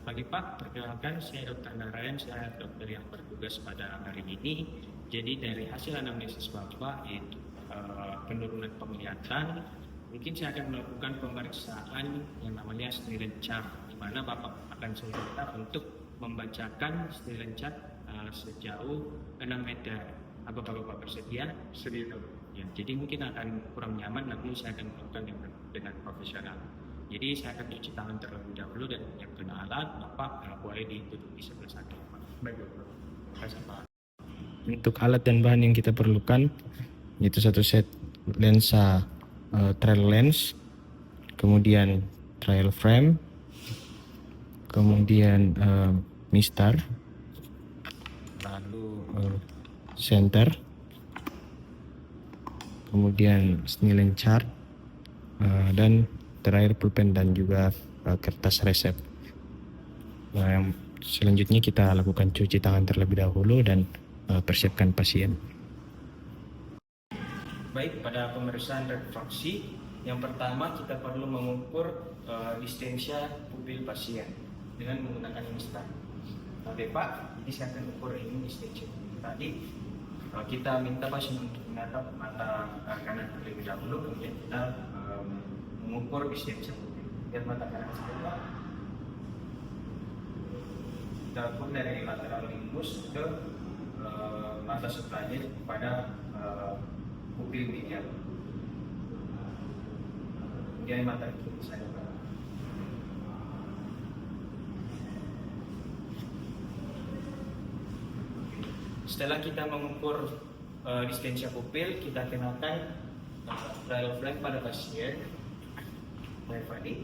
pagi Pak, perkenalkan saya Dr. Narayan, saya dokter yang bertugas pada hari ini. Jadi dari hasil anamnesis Bapak yaitu penurunan penglihatan, mungkin saya akan melakukan pemeriksaan yang namanya Snellen chart, di mana Bapak akan saya minta untuk membacakan Snellen chart sejauh 6 meter. Apakah Bapak bersedia? Sedia. Ya, jadi mungkin akan kurang nyaman, namun saya akan melakukan dengan profesional. Jadi saya akan cuci tangan terlebih dahulu dan yang kena alat, Bapak boleh ditutup di sebelah sana. Baik, Dokter. Terima kasih Pak. Untuk alat dan bahan yang kita perlukan, yaitu satu set lensa trail lens, kemudian trail frame, kemudian mistar, lalu center, kemudian Snellen chart, dan terakhir pulpen dan juga kertas resep. Nah, yang selanjutnya kita lakukan cuci tangan terlebih dahulu dan persiapkan pasien. Baik, pada pemeriksaan refraksi, yang pertama kita perlu mengukur distensia pupil pasien dengan menggunakan mistar. Oke Pak, jadi saya akan ukur ini distensia pupil tadi. Kita minta pasien untuk menatap mata kanan terlebih dahulu, kemudian kita mengukur distensia pupil. Lihat mata kanan saya Pak. Kita ukur dari lateral limbus ke mata sebelahnya pada pupil medial. Kemudian mata kiri saya Pak. Setelah kita mengukur distensia pupil, kita kenakan trial frame pada pasien tadi.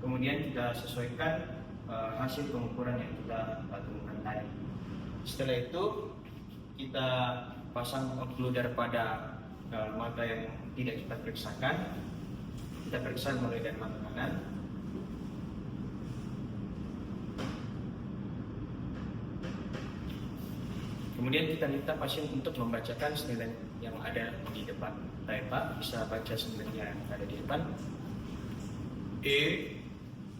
Kemudian kita sesuaikan hasil pengukuran yang kita temukan tadi. Setelah itu kita pasang occluder pada mata yang tidak kita periksakan. Kita periksa mulai dari mata kanan. Kemudian kita minta pasien untuk membacakan Snellen yang ada di depan. Baik Pak, bisa baca Snellen yang ada di depan. E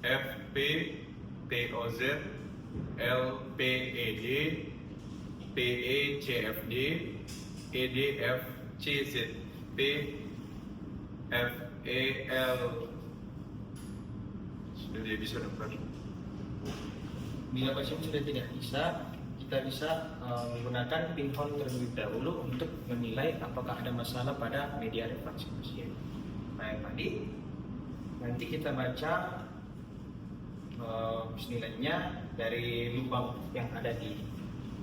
F P T O Z L P E D P E C F D E D F C Z P F E L. Sudah dia bisa Dokter. Bila pasien sudah tidak bisa, kita bisa menggunakan pinhole terlebih dahulu untuk menilai apakah ada masalah pada media refraksi pasien. Baik tadi, nanti kita baca Snellennya dari lubang yang ada di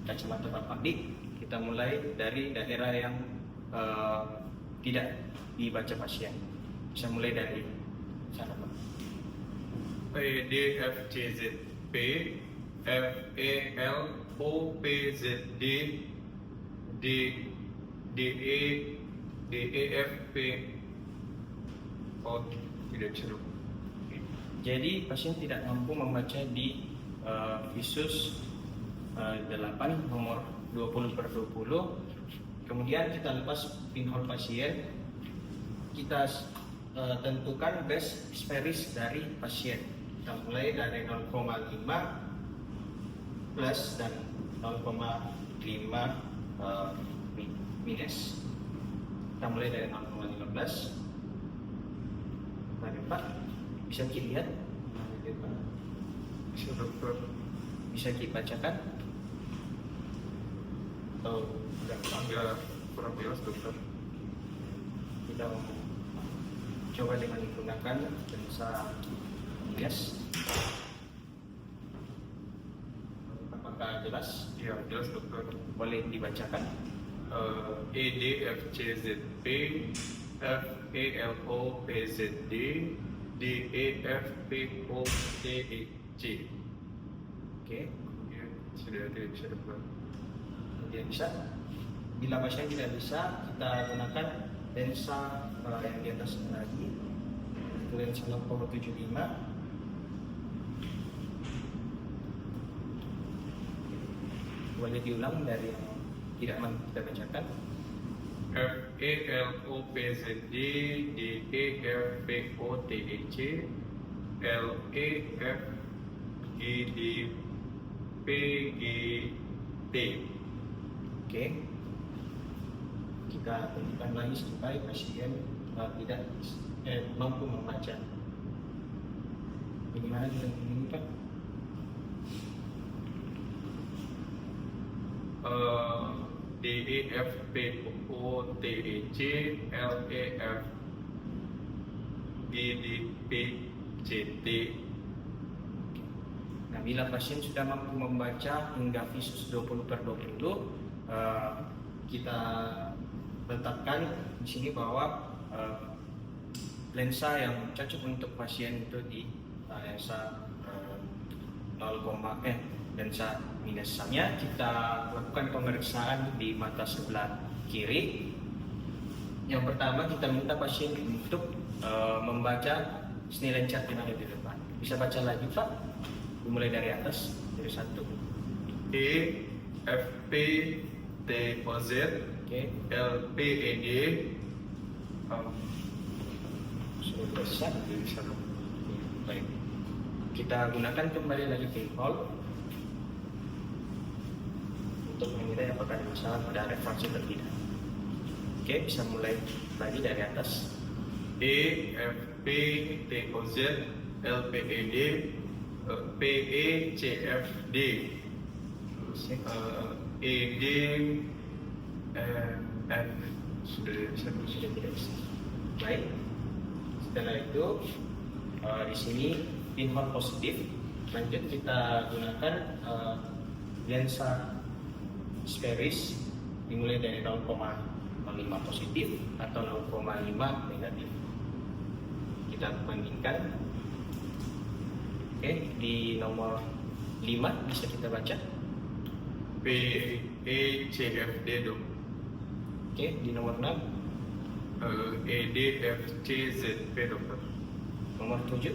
kacamata Bapak Dik. Kita mulai dari daerah yang tidak dibaca pasien. Bisa mulai dari sana Pak. E D F C Z P F E L O P Z D D D E D E F P. Oh, tidak bisa. Jadi pasien tidak mampu membaca di visus 8 nomor 20/20. Kemudian kita lepas pinhole pasien. Kita tentukan base spheris dari pasien. Kita mulai dari 0,5 plus dan 0,5 minus. Kita mulai dari 0,15. Baik Pak, bisa dilihat? Bisa Dokter. Bisa dibacakan? Atau Agak kurang jelas Dokter. kita coba dengan menggunakan lensa bias. Apakah jelas? Ya, jelas Dokter. Boleh dibacakan? E D F C Z P F E L O P Z D D E F P O T E C. Oke, Ya, sudah tidak bisa Dokter. kemudian bisa. Bila pasien tidak bisa, kita gunakan lensa yang di atas lagi. Itu lensa 0,75. Boleh diulang dari yang tidak mampu kita bacakan. F E L O P Z D D E F P O T E C L E F P GDPGT. Oke. Kita tentukan lagi supaya pasien tidak mampu membaca. Bagaimana kita ini Pak? DEFPOTEC LEF GDPJT. Nah, bila pasien sudah mampu membaca hingga visus 20/20, kita letakkan di sini bahwa lensa yang cocok untuk pasien itu di lensa 0, lensa minusnya. Kita lakukan pemeriksaan di mata sebelah kiri. Yang pertama kita minta pasien untuk membaca Snellen chart yang ada di depan. Bisa baca lagi Pak, dimulai dari atas, dari 1. EFPTOZ Oke, LPED. sudah besar. Baik, kita gunakan kembali lagi pinhole untuk menilai apakah ada masalah pada refraksi atau tidak. Oke, bisa mulai lagi dari atas. EFPTOZ LPED PECFD ED F Sudah tidak bisa. Baik, setelah itu di sini pinhole positif. Lanjut kita gunakan lensa sferis dimulai dari 0,5 positif atau 0,5 negatif. Kita bandingkan. Oke, di nomor 5 bisa kita baca. PECFD dong. Oke, di nomor 6, EDFCZP dokter. nomor 7,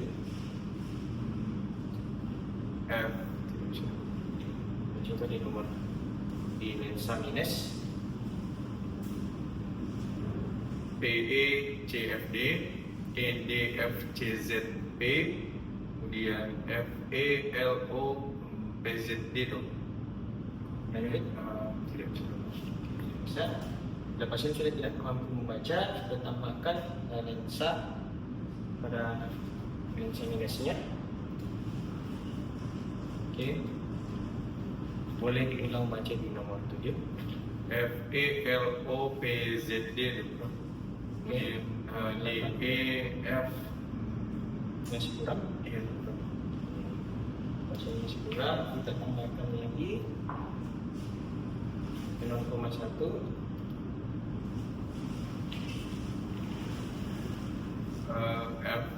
F coba di lensa minus. PECFD EDFCZP kemudian FELOPZD dong. Lanjut. Tidak bisa. Bisa. Bila pasien sudah tidak mampu membaca, kita tambahkan lensa pada lensa minusnya. Oke. Boleh diulang baca di nomor 7. FELOPZD dong. Kemudian DEF Masih kurang. Pasien masih kurang, kita tambahkan lagi ke 0,1.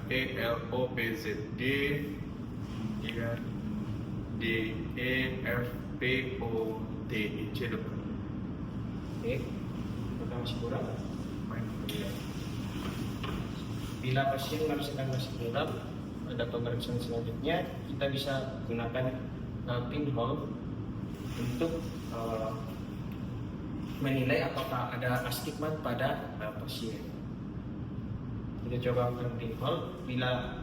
FELOPZD kemudian DEFPOTEC dokter. Oke, kita masih kurang. Bila pasien merasakan masih kurang, pada pemeriksaan selanjutnya kita bisa gunakan pinhole untuk menilai apakah ada astigmat pada pasien. Kita coba melakukan pinhole. Bila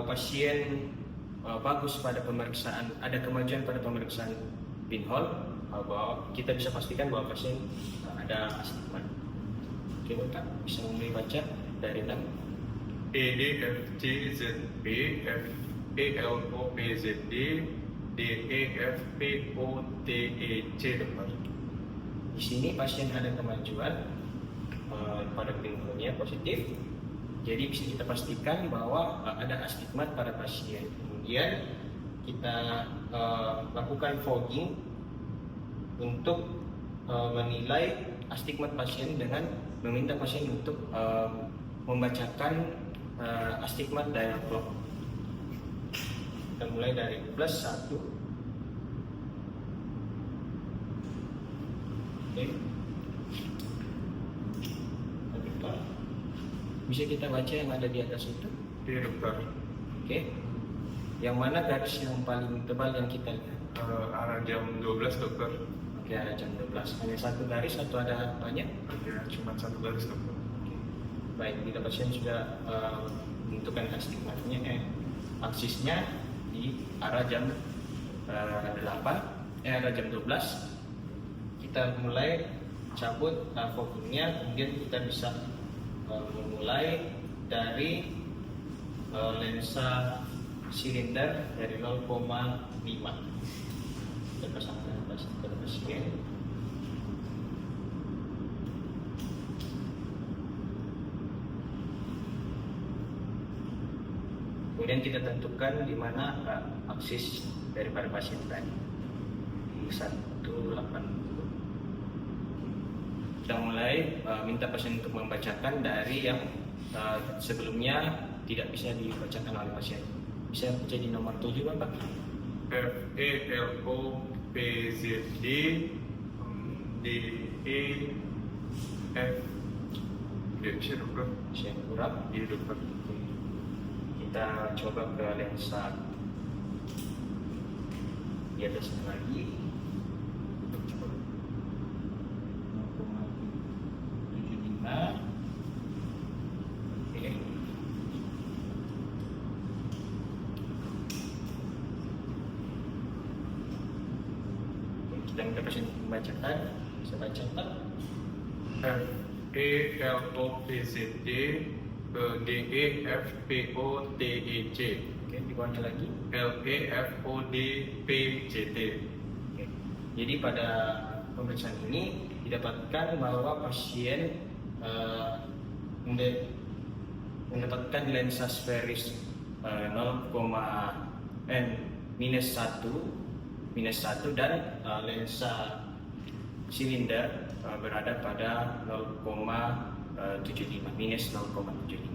pasien bagus pada pemeriksaan, ada kemajuan pada pemeriksaan pinhole, bahwa kita bisa pastikan bahwa pasien ada astigmat. Oke, Bapak bisa mulai baca dari 6. EDFCZP FELOPZD DEFPOTEC dokter. Di sini pasien ada kemajuan pada pinhole-nya positif. Jadi bisa kita pastikan bahwa ada astigmat pada pasien. Kemudian kita lakukan fogging untuk menilai astigmat pasien dengan meminta pasien untuk membacakan astigmat dialog. Kita mulai dari +1. Oke. Bisa kita baca yang ada di atas itu? Iya dokter. Oke. Yang mana garis yang paling tebal yang kita lihat? Arah jam 12 dokter. Oke, ada jam 12. Hanya satu garis atau ada banyak? Ya, cuma satu garis dokter. Baik, bila pasien sudah menentukan astigmatnya, aksisnya di di arah jam 8, arah jam 12. Kita mulai cabut vakumnya, kemudian kita bisa memulai dari lensa silinder dari 0,5. Kita pasangkan ke pasien. Kemudian kita tentukan di mana aksis daripada pasien tadi, di 180. Kita mulai minta pasien untuk membacakan dari yang sebelumnya tidak bisa dibacakan oleh pasien. Bisa baca di nomor 7, Bapak? FELOPZD DEF. Bisa dokter? Saya kurang. Iya dokter. Kita coba ke lensa di atasnya lagi. 0,75. Oke. Kita minta pasien membacakan. Bisa baca, Pak? FELOPZD DEFPOTEC Oke, di bawahnya lagi. LEFODPJT. Oke. Jadi pada pemeriksaan ini didapatkan bahwa pasien mendapatkan lensa sferis -1 dan lensa silinder berada pada 0,75 -0,75.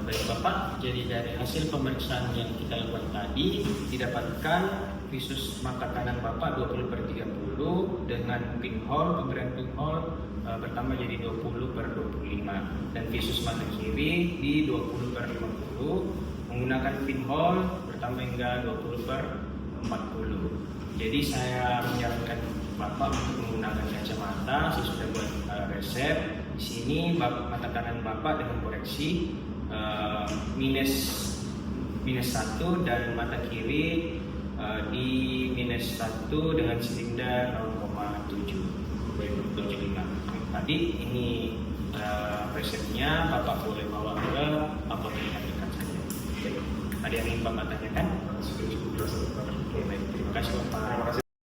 Baik Bapak, jadi dari hasil pemeriksaan yang kita lakukan tadi didapatkan visus mata kanan Bapak 20/30 dengan pinhole, pemberian pinhole bertambah jadi 20/25 dan visus mata kiri di 20/50 menggunakan pinhole bertambah hingga 20/40. Jadi saya menyarankan Bapak untuk menggunakan kacamata sesudah buat resep. Di sini mata kanan Bapak dengan koreksi -1 dan mata kiri di -1 dengan silinder 0,75. Tadi ini resepnya, Bapak boleh bawa ke apotek terdekat saja. Ada yang ingin Bapak tanyakan? Sudah cukup jelas dokter. Oke, baik. Terima kasih Bapak.